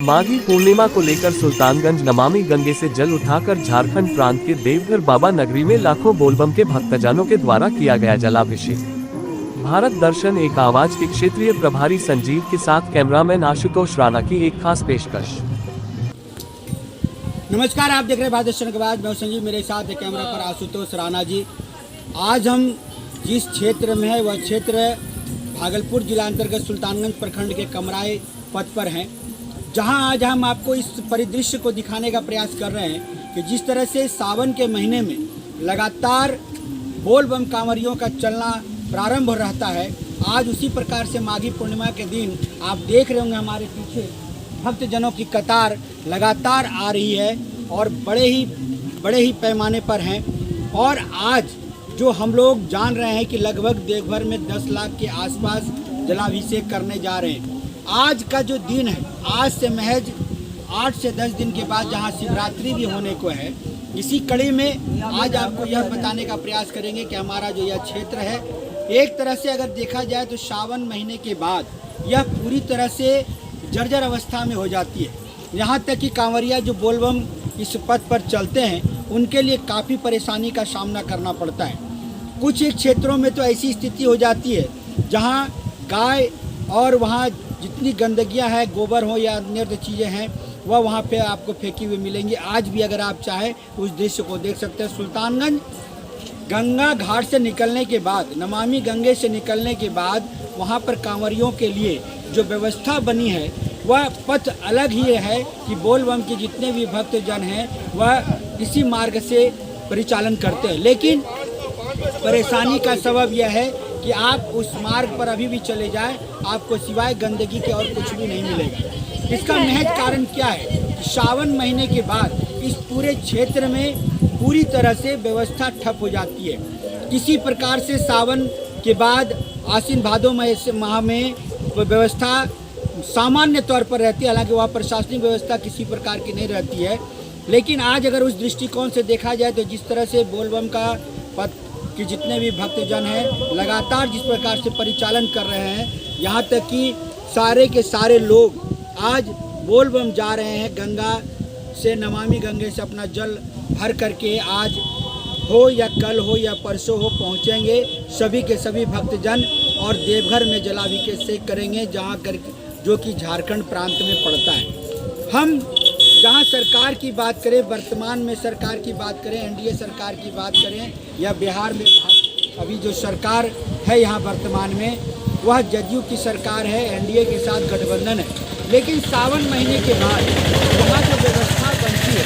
माघी पूर्णिमा को लेकर सुल्तानगंज नमामि गंगे से जल उठाकर झारखंड प्रांत के देवघर बाबा नगरी में लाखों बोलबम के भक्तजनों के द्वारा किया गया जलाभिषेक। भारत दर्शन एक आवाज के क्षेत्रीय प्रभारी संजीव के साथ कैमरामैन आशुतोष राणा की एक खास पेशकश। नमस्कार, आप देख रहे हैं भारत दर्शन के बाद। मैं संजीव, मेरे साथ है कैमरा पर आशुतोष राणा जी। आज हम जिस क्षेत्र में है वह क्षेत्र भागलपुर जिला अंतर्गत सुल्तानगंज प्रखंड के कमराए पथ पर हैं, जहां आज हम आपको इस परिदृश्य को दिखाने का प्रयास कर रहे हैं कि जिस तरह से सावन के महीने में लगातार बोल बम कांवरियों का चलना प्रारंभ हो रहता है, आज उसी प्रकार से माघी पूर्णिमा के दिन आप देख रहे होंगे हमारे पीछे भक्तजनों की कतार लगातार आ रही है और बड़े ही पैमाने पर हैं। और आज जो हम लोग जान रहे हैं कि लगभग देवघर में 10 लाख के आसपास जलाभिषेक करने जा रहे हैं। आज का जो दिन है, आज से महज 8 से 10 दिन के बाद जहां शिवरात्रि भी होने को है, इसी कड़ी में आज आपको यह बताने का प्रयास करेंगे कि हमारा जो यह क्षेत्र है, एक तरह से अगर देखा जाए तो सावन महीने के बाद यह पूरी तरह से जर्जर अवस्था में हो जाती है। यहाँ तक कि कांवरिया जो बोलबम इस पथ पर चलते हैं उनके लिए काफ़ी परेशानी का सामना करना पड़ता है। कुछ एक क्षेत्रों में तो ऐसी स्थिति हो जाती है जहाँ गाय और वहाँ जितनी गंदगियाँ हैं, गोबर हो या अन्य चीज़ें हैं, वह वहाँ पे आपको फेंकी हुई मिलेंगी। आज भी अगर आप चाहें उस दृश्य को देख सकते हैं। सुल्तानगंज गंगा घाट से निकलने के बाद, नमामि गंगे से निकलने के बाद वहाँ पर कांवरियों के लिए जो व्यवस्था बनी है वह पथ अलग ही है कि बोलबम के जितने भी भक्तजन हैं वह इसी मार्ग से परिचालन करते हैं। लेकिन परेशानी का सबब यह है कि आप उस मार्ग पर अभी भी चले जाएं, आपको सिवाय गंदगी के और कुछ भी नहीं मिलेगा। इसका महज कारण क्या है कि सावन महीने के बाद इस पूरे क्षेत्र में पूरी तरह से व्यवस्था ठप हो जाती है। किसी प्रकार से सावन के बाद आश्विन भादो माह में व्यवस्था सामान्य तौर पर रहती है, हालांकि वहाँ प्रशासनिक व्यवस्था किसी प्रकार की नहीं रहती है। लेकिन आज अगर उस दृष्टिकोण से देखा जाए तो जिस तरह से बोलबम का पथ कि जितने भी भक्तजन हैं लगातार जिस प्रकार से परिचालन कर रहे हैं, यहाँ तक कि सारे के सारे लोग आज बोलबम जा रहे हैं। गंगा से, नमामि गंगे से अपना जल भर करके आज हो या कल हो या परसों हो पहुँचेंगे सभी के सभी भक्तजन और देवघर में जलाभिषेक करेंगे, जो कि झारखंड प्रांत में पड़ता है। हम जहाँ सरकार की बात करें, वर्तमान में सरकार की बात करें, एनडीए सरकार की बात करें या बिहार में अभी जो सरकार है यहाँ वर्तमान में, वह जदयू की सरकार है, एनडीए के साथ गठबंधन है। लेकिन सावन महीने के बाद वहाँ जो व्यवस्था बनती है,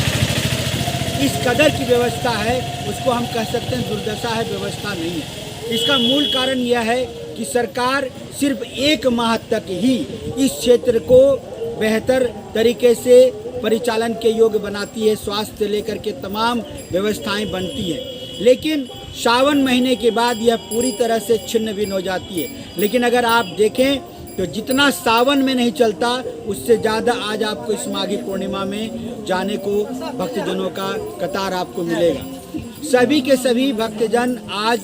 इस कदर की व्यवस्था है, उसको हम कह सकते हैं दुर्दशा है, व्यवस्था नहीं है। इसका मूल कारण यह है कि सरकार सिर्फ 1 माह तक ही इस क्षेत्र को बेहतर तरीके से परिचालन के योग्य बनाती है, स्वास्थ्य से लेकर के तमाम व्यवस्थाएं बनती हैं। लेकिन सावन महीने के बाद यह पूरी तरह से छिन्न भिन्न हो जाती है। लेकिन अगर आप देखें तो जितना सावन में नहीं चलता, उससे ज़्यादा आज आपको इस माघी पूर्णिमा में जाने को भक्तजनों का कतार आपको मिलेगा। सभी के सभी भक्तजन आज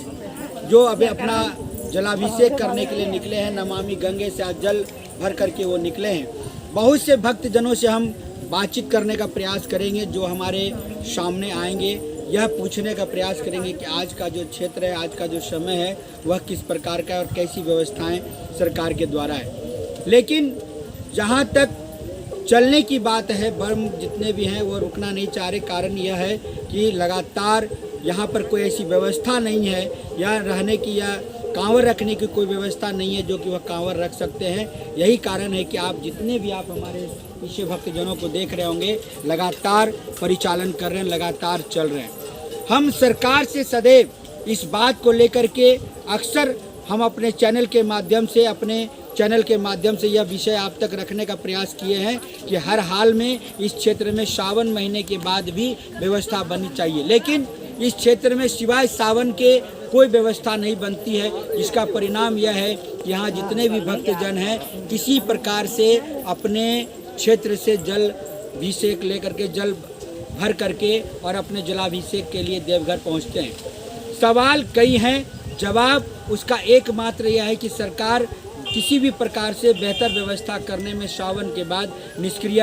जो अभी अपना जलाभिषेक करने के लिए निकले हैं, नमामि गंगे से आज जल भर करके वो निकले हैं। बहुत से भक्तजनों से हम बातचीत करने का प्रयास करेंगे, जो हमारे सामने आएंगे। यह पूछने का प्रयास करेंगे कि आज का जो क्षेत्र है, आज का जो समय है, वह किस प्रकार का है और कैसी व्यवस्थाएं सरकार के द्वारा है। लेकिन जहां तक चलने की बात है, बम जितने भी हैं वो रुकना नहीं चाह रहे। कारण यह है कि लगातार यहाँ पर कोई ऐसी व्यवस्था नहीं है या रहने की या कांवर रखने की कोई व्यवस्था नहीं है जो कि वह कांवर रख सकते हैं। यही कारण है कि आप जितने भी आप हमारे पीछे भक्तजनों को देख रहे होंगे, लगातार परिचालन कर रहे हैं, लगातार चल रहे हैं। हम सरकार से सदैव इस बात को लेकर के अक्सर हम अपने चैनल के माध्यम से यह विषय आप तक रखने का प्रयास किए हैं कि हर हाल में इस क्षेत्र में सावन महीने के बाद भी व्यवस्था बननी चाहिए। लेकिन इस क्षेत्र में सिवाय सावन के कोई व्यवस्था नहीं बनती है, जिसका परिणाम यह है कि यहाँ जितने भी भक्तजन हैं किसी प्रकार से अपने क्षेत्र से जलाभिषेक लेकर के जल भर करके और अपने जलाभिषेक के लिए देवघर पहुँचते हैं। सवाल कई हैं, जवाब उसका एकमात्र यह है कि सरकार किसी भी प्रकार से बेहतर व्यवस्था करने में सावन के बाद निष्क्रिय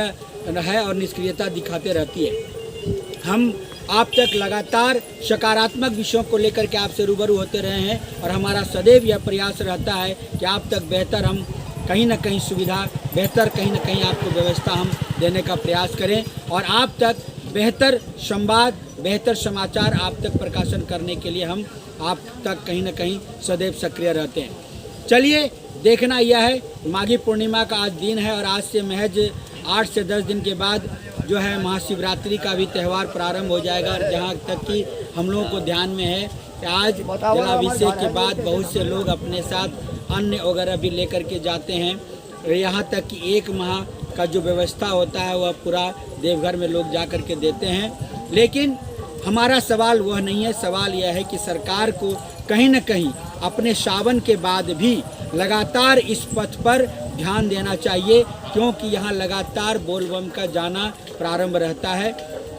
है और निष्क्रियता दिखाते रहती है। हम आप तक लगातार सकारात्मक विषयों को लेकर के आपसे रूबरू होते रहे हैं और हमारा सदैव यह प्रयास रहता है कि आप तक बेहतर हम कहीं ना कहीं सुविधा, बेहतर कहीं ना कहीं आपको व्यवस्था हम देने का प्रयास करें और आप तक बेहतर संवाद, बेहतर समाचार आप तक प्रकाशन करने के लिए हम आप तक कहीं ना कहीं सदैव सक्रिय रहते हैं। चलिए, देखना यह है, माघी पूर्णिमा का आज दिन है और आज से महज 8 से 10 दिन के बाद जो है महाशिवरात्रि का भी त्यौहार प्रारंभ हो जाएगा। जहाँ तक कि हम लोगों को ध्यान में है कि आज जलाभिषेक के बाद बहुत से लोग अपने साथ अन्न वगैरह भी लेकर के जाते हैं। यहाँ तक कि 1 माह का जो व्यवस्था होता है वह पूरा देवघर में लोग जा कर के देते हैं। लेकिन हमारा सवाल वह नहीं है, सवाल यह है कि सरकार को कहीं न कहीं अपने सावन के बाद भी लगातार इस पथ पर ध्यान देना चाहिए, क्योंकि यहाँ लगातार बोलबम का जाना प्रारंभ रहता है।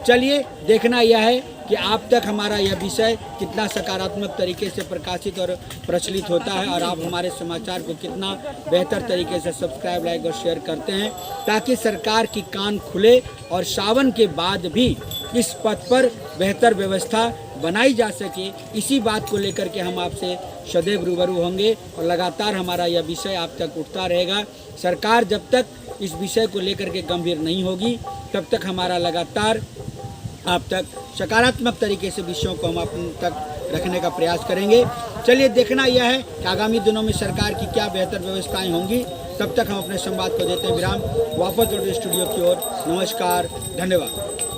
चलिए, देखना यह है कि आप तक हमारा यह विषय कितना सकारात्मक तरीके से प्रकाशित और प्रचलित होता है और आप हमारे समाचार को कितना बेहतर तरीके से सब्सक्राइब, लाइक और शेयर करते हैं, ताकि सरकार की कान खुले और सावन के बाद भी इस पथ पर बेहतर व्यवस्था बनाई जा सके। इसी बात को लेकर के हम आपसे सदैव रूबरू होंगे और लगातार हमारा यह विषय आप तक उठता रहेगा। सरकार जब तक इस विषय को लेकर के गंभीर नहीं होगी, तब तक हमारा लगातार आप तक सकारात्मक तरीके से विषयों को हम अपने तक रखने का प्रयास करेंगे। चलिए, देखना यह है कि आगामी दिनों में सरकार की क्या बेहतर व्यवस्थाएं होंगी। तब तक हम अपने संवाद को देते हैं विराम। वापस स्टूडियो की ओर, नमस्कार, धन्यवाद।